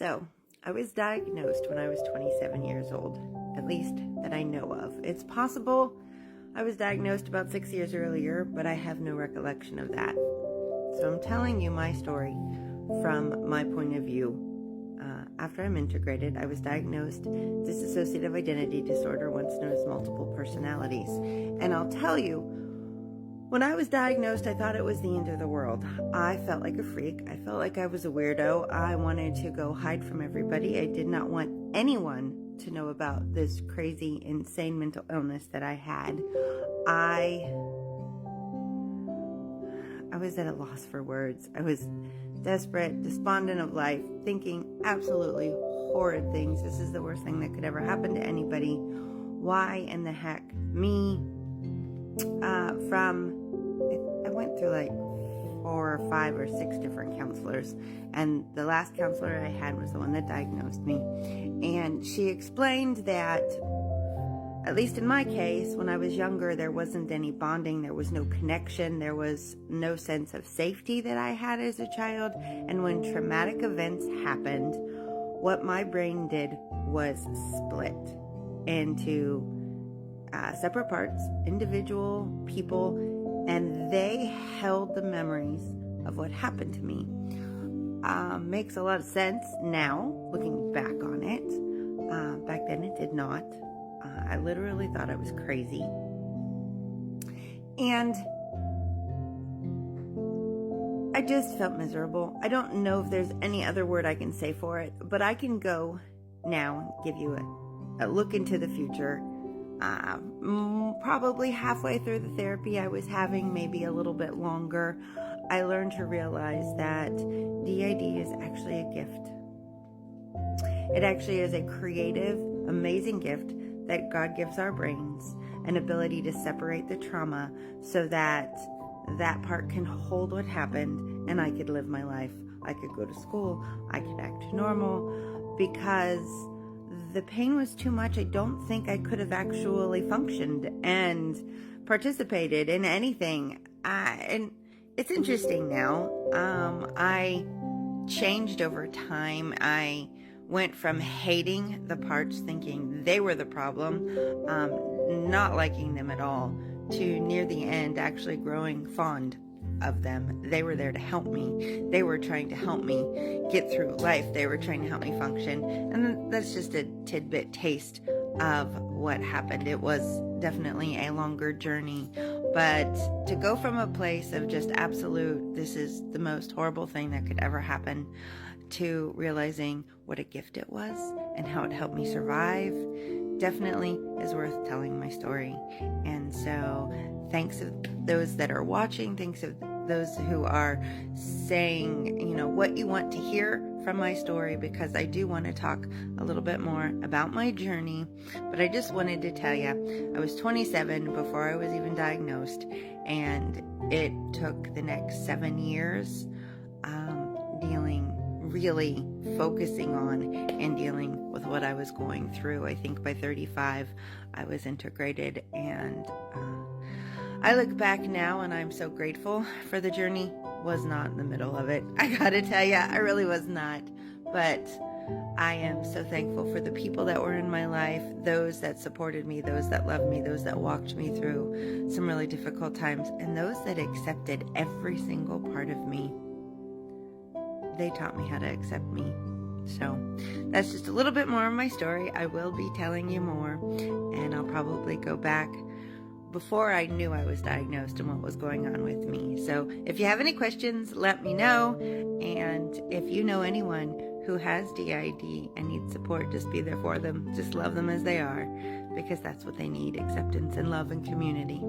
So, I was diagnosed when I was 27 years old, at least that I know of. It's possible I was diagnosed about 6 years earlier, but I have no recollection of that. So I'm telling you my story from my point of view. After I'm integrated, I was diagnosed dissociative identity disorder, once known as multiple personalities. And I'll tell you, when I was diagnosed, I thought it was the end of the world. I felt like a freak. I felt like I was a weirdo. I wanted to go hide from everybody. I did not want anyone to know about this crazy, insane mental illness that I had. I was at a loss for words. I was desperate, despondent of life, thinking absolutely horrid things. This is the worst thing that could ever happen to anybody. Why in the heck me? I went through like 4 or 5 or 6 different counselors, and the last counselor I had was the one that diagnosed me. And she explained that, at least in my case, when I was younger, there wasn't any bonding, there was no connection, there was no sense of safety that I had as a child. And when traumatic events happened, what my brain did was split into separate parts, individual people, and they held the memories of what happened to me. Makes a lot of sense now, looking back on it. Back then it did not. I literally thought I was crazy. And I just felt miserable. I don't know if there's any other word I can say for it, but I can go now and give you a look into the future. Probably halfway through the therapy I was having, maybe a little bit longer, I learned to realize that DID is actually a gift. It actually is a creative, amazing gift that God gives our brains, an ability to separate the trauma so that that part can hold what happened and I could live my life. I could go to school, I could act normal, because the pain was too much. I don't think I could have actually functioned and participated in anything. And it's interesting now. I changed over time. I went from hating the parts, thinking they were the problem, not liking them at all, to near the end actually growing fond of them. They were there to help me. They were trying to help me get through life. They were trying to help me function. And that's just a tidbit taste of what happened. It was definitely a longer journey. But to go from a place of just absolute, this is the most horrible thing that could ever happen, to realizing what a gift it was and how it helped me survive, definitely is worth telling my story. And so thanks to those that are watching, thanks to those who are saying, what you want to hear from my story, because I do want to talk a little bit more about my journey. But I just wanted to tell you, I was 27 before I was even diagnosed, and it took the next 7 years really focusing on and dealing with what I was going through. I think by 35, I was integrated, and I look back now and I'm so grateful for the journey. Was not in the middle of it. I gotta tell you, I really was not. But I am so thankful for the people that were in my life, those that supported me, those that loved me, those that walked me through some really difficult times, and those that accepted every single part of me. They taught me how to accept me. So that's just a little bit more of my story. I will be telling you more, and I'll probably go back before I knew I was diagnosed and what was going on with me. So if you have any questions, let me know. And if you know anyone who has DID and needs support, just be there for them. Just love them as they are, because that's what they need: acceptance and love and community.